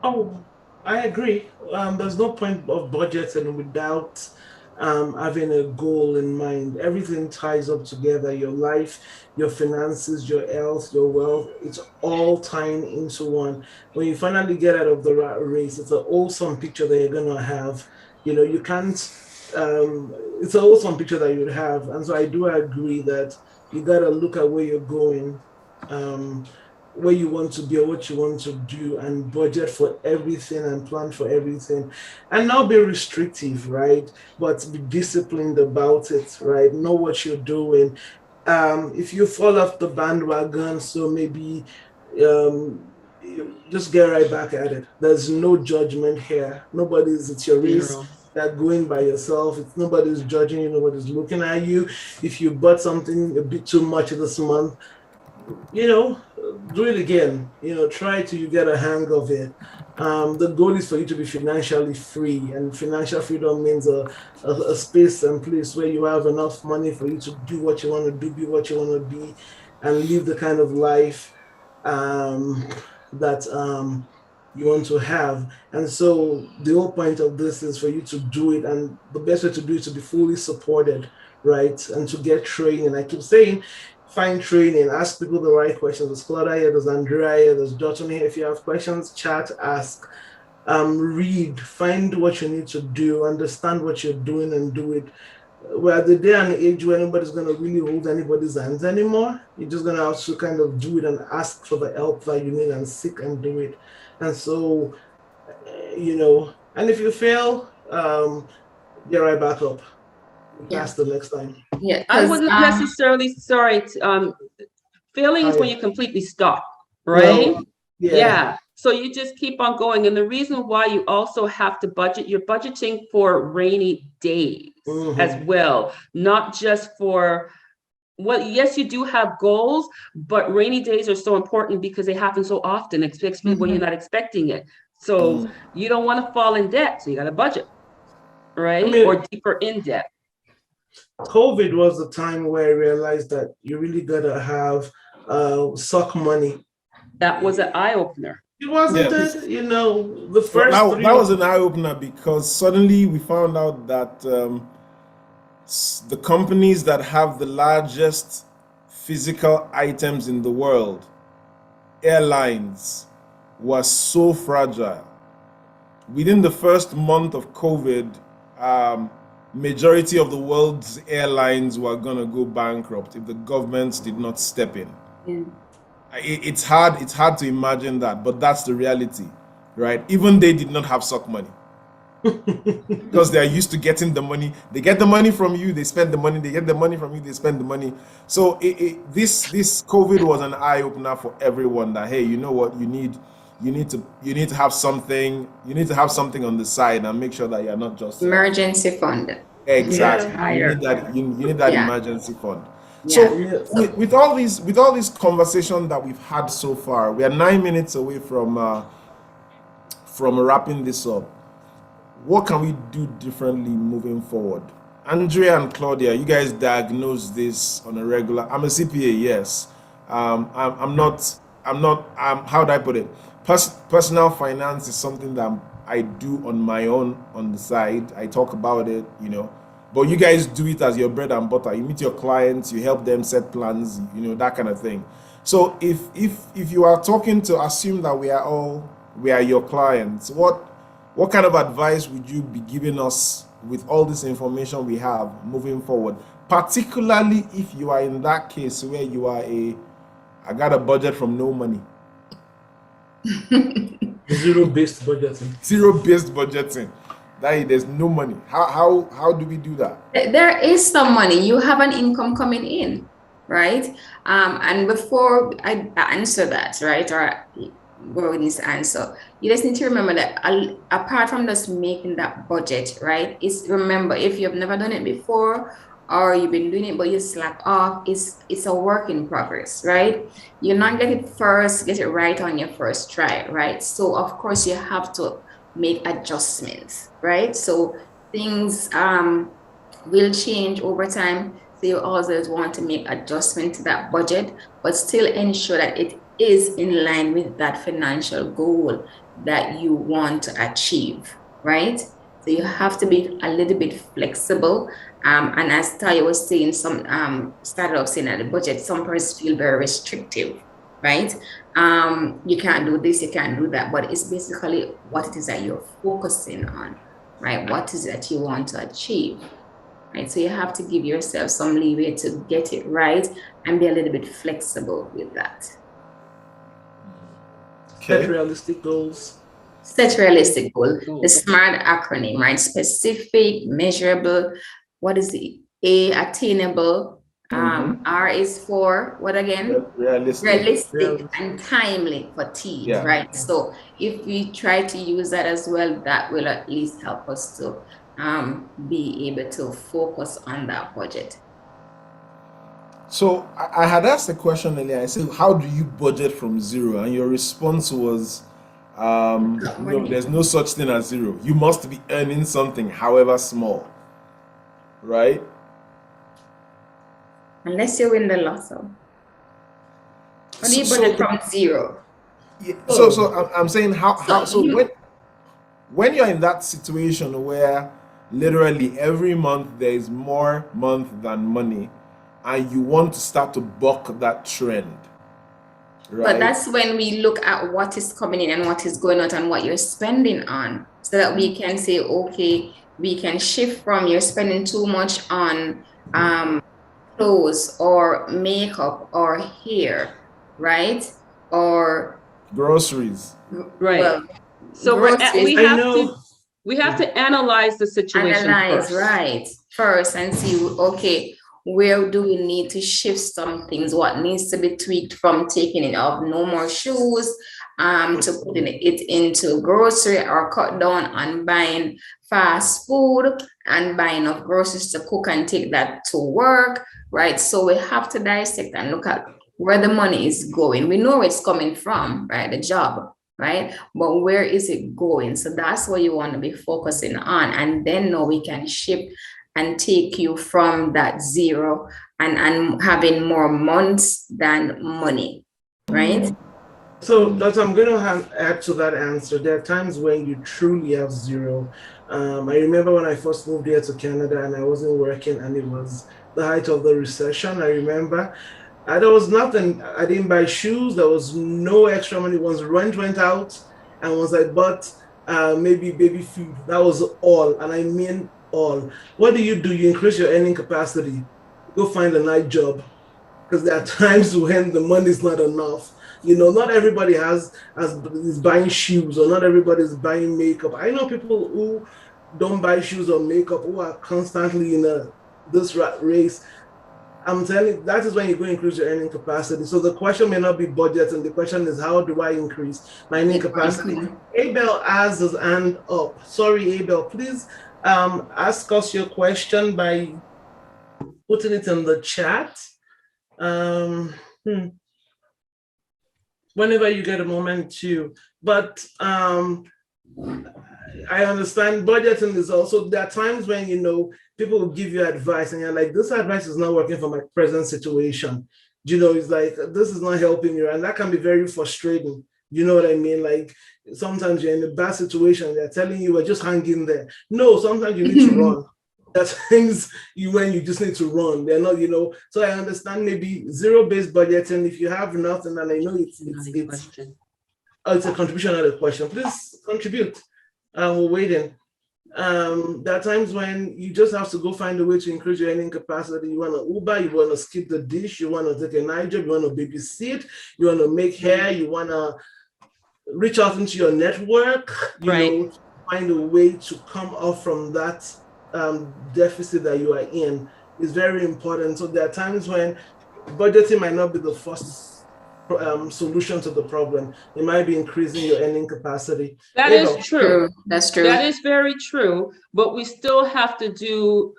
Oh, I agree. There's no point of budgeting without having a goal in mind. Everything ties up together. Your life, your finances, your health, your wealth, it's all tying into one. When you finally get out of the rat race, it's an awesome picture that you're going to have. You can't, it's an awesome picture that you'd have. And so I do agree that you got to look at where you're going, where you want to be or what you want to do, and budget for everything and plan for everything, and not be restrictive, right? But be disciplined about it, right? Know what you're doing. If you fall off the bandwagon, so maybe just get right back at it. There's no judgment here. It's your race. That going by yourself. It's nobody's judging you, nobody's looking at you. If you bought something a bit too much this month, do it again. Try till you get a hang of it. The goal is for you to be financially free, and financial freedom means a space and place where you have enough money for you to do what you want to do, be what you want to be, and live the kind of life that you want to have. And so the whole point of this is for you to do it, and the best way to do it is to be fully supported, right? And to get training. I keep saying, find training, ask people the right questions. There's Claudia here, there's Andrea here, there's Dotun here. If you have questions, chat, ask, read, find what you need to do, understand what you're doing, and do it. We're at the day and age where nobody's going to really hold anybody's hands anymore. You're just going to have to kind of do it and ask for the help that you need and seek and do it. And so, and if you fail, get right back up. Pass the next time. Yeah, I wasn't necessarily sorry. Failing is when you completely stop, right? Well, yeah. So you just keep on going. And the reason why you also have to budget, you're budgeting for rainy days as well, not just for yes, you do have goals, but rainy days are so important because they happen so often, especially when you're not expecting it. So you don't want to fall in debt. So you got to budget, right? Or deeper in debt. COVID was the time where I realized that you really gotta have sock money. That was an eye opener. It wasn't it? The first that was an eye opener, because suddenly we found out that the companies that have the largest physical items in the world, airlines, were so fragile. Within the first month of COVID, majority of the world's airlines were going to go bankrupt if the governments did not step in. Yeah. It's hard to imagine that, but that's the reality, right? Even they did not have suck money because they are used to getting the money. They get the money from you, they spend the money. They get the money from you, they spend the money. So this COVID was an eye opener for everyone. That hey, you know what, you need to have something. You need to have something on the side and make sure that you're not just Emergency fund. exactly. Yeah. You Higher. need that. You need that Yeah. emergency fund. Yeah. So Yeah. with all these conversation that we've had so far, we are 9 minutes away from wrapping this up. What can we do differently moving forward? Andrea and Claudia, you guys diagnose this on a regular. I'm a CPA, yes. I'm not. I'm not. How do I put it? Personal finance is something that I do on my own on the side. I talk about it, but you guys do it as your bread and butter. You meet your clients, you help them set plans, that kind of thing. So if you are talking to assume that we are your clients, what kind of advice would you be giving us with all this information we have moving forward? Particularly if you are in that case where I got a budget from no money. Zero-based budgeting. Zero-based budgeting. There's no money. How do we do that? There is some money. You have an income coming in, right? And before I answer that, right, or go with this answer, you just need to remember that apart from just making that budget, right, remember, if you've never done it before or you've been doing it but you slack off, it's a work in progress, right? You're not get it right on your first try, right? So of course you have to make adjustments, right? So things will change over time. So you always want to make adjustment to that budget, but still ensure that it is in line with that financial goal that you want to achieve, right? So you have to be a little bit flexible. And as Taya was saying, some started off saying that the budget, some persons feel very restrictive, right? You can't do this, you can't do that, but it's basically what it is that you're focusing on, right? What is it that you want to achieve? Right, so you have to give yourself some leeway to get it right and be a little bit flexible with that. Set realistic goals. Set realistic goal. The SMART acronym, right? Specific, measurable. What is the A? Attainable. R is for what again? Realistic and timely for T, right? So if we try to use that as well, that will at least help us to be able to focus on that budget. So I had asked a question earlier. I said, how do you budget from zero? And your response was, no, there's no such thing as zero. You must be earning something, however small, right? Unless you win the lotto. How do you budget from zero? Yeah, so I'm saying when you're in that situation where literally every month there is more month than money, and you want to start to buck that trend, right? But that's when we look at what is coming in and what is going out and what you're spending on, so that we can say, okay, we can shift from you're spending too much on clothes or makeup or hair, right? Or groceries. Right. Well, so groceries, we have to analyze the situation first. Right, first, and see, okay, where do we need to shift some things? What needs to be tweaked from taking it off no more shoes to putting it into grocery, or cut down on buying fast food and buying of groceries to cook and take that to work, right? So we have to dissect and look at where the money is going. We know where it's coming from, right? The job, right? But where is it going? So that's what you want to be focusing on. And then now we can shift and take you from that zero and having more months than money, right? So that I'm going to add to that answer. There are times when you truly have zero. I remember when I first moved here to Canada and I wasn't working, and it was the height of the recession. I remember there was nothing. I didn't buy shoes. There was no extra money. Once rent went out, and once I bought maybe baby food, that was all. And I mean all. What do? You increase your earning capacity. Go find a night job. because there are times when the money is not enough. You know, not everybody is buying shoes, or not everybody is buying makeup. I know people who don't buy shoes or makeup who are constantly in this rat race. I'm telling you, that is when you go increase your earning capacity. So the question may not be budget, and the question is, how do I increase my earning capacity? Abel has his hand up. Sorry, Abel, please ask us your question by putting it in the chat. Whenever you get a moment to. But I understand budgeting is also, there are times when, you know, people will give you advice and you're like, this advice is not working for my present situation. You know, it's like, this is not helping you. And that can be very frustrating. You know what I mean? Like, sometimes you're in a bad situation, they're telling you, well, just hang in there. No, sometimes you need to run. That's things when you just need to run. They're not, you know. So I understand maybe zero-based budgeting. If you have nothing, and I know it's a contribution, not a question. Please contribute. We're waiting. There are times when you just have to go find a way to increase your earning capacity. You want to Uber, you want to skip the dish, you want to take a night job, you want to babysit, you want to make hair, you want to reach out into your network, you know, find a way to come off from that deficit that you are in is very important. So there are times when budgeting might not be the first solution to the problem. It might be increasing your earning capacity. That is true. That's true. That is very true. But we still have to do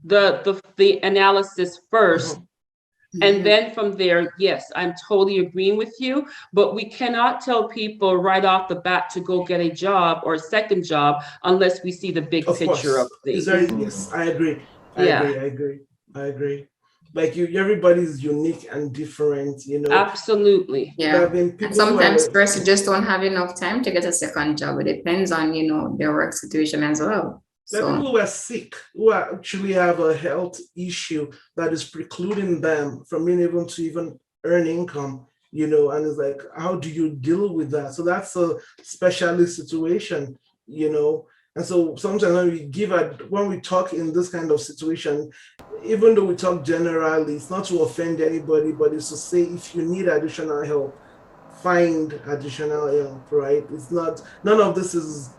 the analysis first. And then from there, yes, I'm totally agreeing with you, but we cannot tell people right off the bat to go get a job or a second job unless we see the big picture of things. Yes, I agree. I agree. Like everybody's unique and different, you know. Absolutely. Yeah. And sometimes persons just don't have enough time to get a second job. It depends on, you know, their work situation as well. There are people who are sick, who actually have a health issue that is precluding them from being able to even earn income, you know, and it's like, how do you deal with that? So that's a specialist situation, you know. And so sometimes when we talk in this kind of situation, even though we talk generally, it's not to offend anybody, but it's to say, if you need additional help, find additional help, right? It's not, none of this is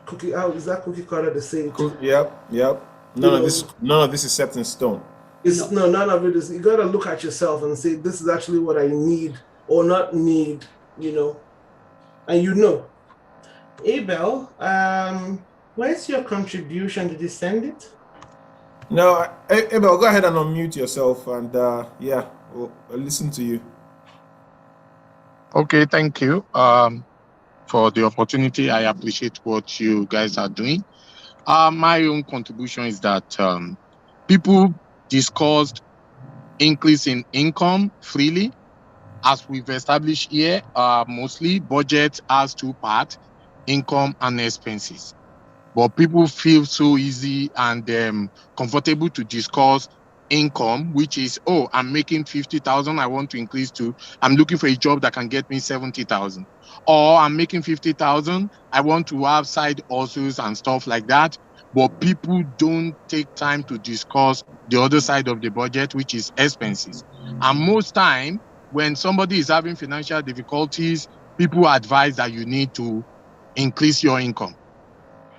cookie out. Is that cookie cutter the same? Yep. None of this is set in stone. None of it is. You gotta look at yourself and say, this is actually what I need or not need, you know. And you know. Abel, where's your contribution? Did you send it? No, Abel, go ahead and unmute yourself, and we'll listen to you. Okay, thank you for the opportunity. I appreciate what you guys are doing. My own contribution is that people discussed increase in income freely. As we've established here, mostly budget has two parts, income and expenses. But people feel so easy and comfortable to discuss income, which is, oh, I'm making 50,000, I want to increase to, I'm looking for a job that can get me 70,000. Or I'm making 50,000, I want to have side hustles and stuff like that. But people don't take time to discuss the other side of the budget, which is expenses. And most time, when somebody is having financial difficulties, people advise that you need to increase your income.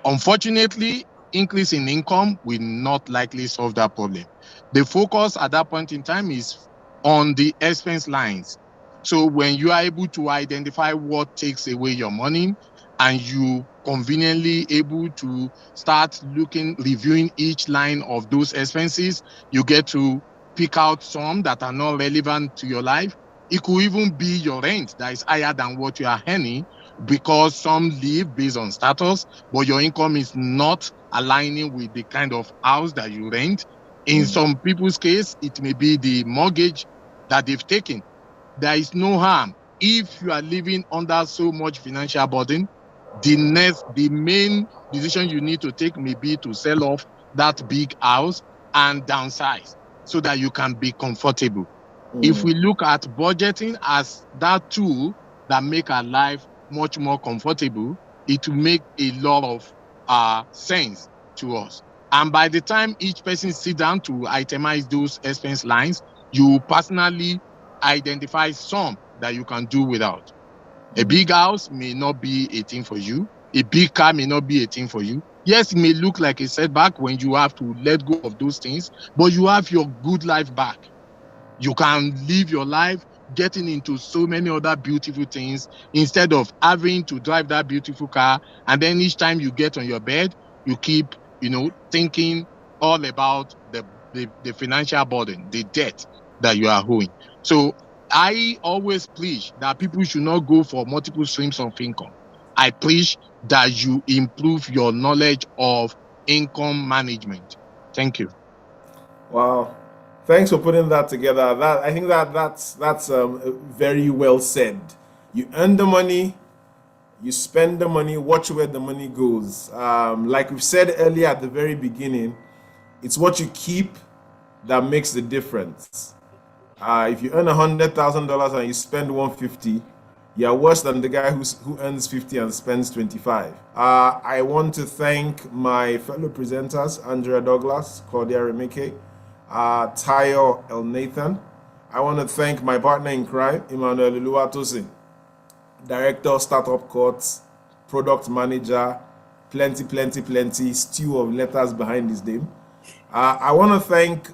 Unfortunately, increase in income will not likely solve that problem. The focus at that point in time is on the expense lines. So when you are able to identify what takes away your money and you conveniently able to start reviewing each line of those expenses, you get to pick out some that are not relevant to your life. It could even be your rent that is higher than what you are earning, because some live based on status, but your income is not aligning with the kind of house that you rent. In some people's case, it may be the mortgage that they've taken. There is no harm. If you are living under so much financial burden, the main decision you need to take may be to sell off that big house and downsize so that you can be comfortable. If we look at budgeting as that tool that make our life much more comfortable, it will make a lot of sense to us. And by the time each person sit down to itemize those expense lines, you personally identify some that you can do without. A big house may not be a thing for you. A big car may not be a thing for you. Yes, it may look like a setback when you have to let go of those things, but you have your good life back. You can live your life getting into so many other beautiful things instead of having to drive that beautiful car. And then each time you get on your bed, you keep, thinking all about the financial burden, the debt that you are owing. So I always preach that people should not go for multiple streams of income. I preach that you improve your knowledge of income management. Thank you. Wow. Thanks for putting that together. I think that's very well said. You earn the money, you spend the money, watch where the money goes. Like we've said earlier at the very beginning, it's what you keep that makes the difference. If you earn $100,000 and you spend 150, you're worse than the guy who earns 50 and spends 25. I want to thank my fellow presenters, Andrea Douglas, Claudia Remeke, Tayo El Nathan. I want to thank my partner in crime, Emmanuel Uluwatosin, Director, Startup Courts, Product Manager, plenty, stew of letters behind his name. I want to thank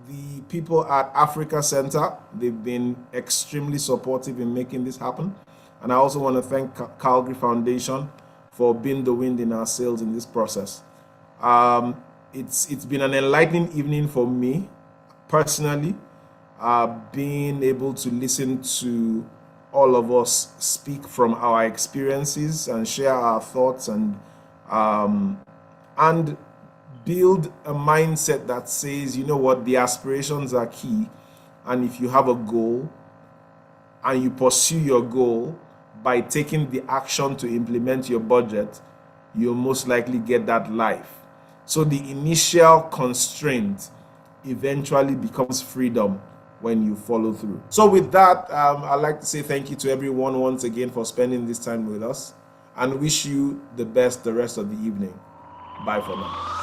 the people at Africa Center. They've been extremely supportive in making this happen. And I also want to thank Calgary Foundation for being the wind in our sails in this process. It's been an enlightening evening for me, personally, being able to listen to all of us speak from our experiences and share our thoughts and build a mindset that says, you know what, the aspirations are key. And if you have a goal and you pursue your goal by taking the action to implement your budget, you'll most likely get that life. So the initial constraint eventually becomes freedom when you follow through. So with that, I'd like to say thank you to everyone once again for spending this time with us and wish you the best the rest of the evening. Bye for now.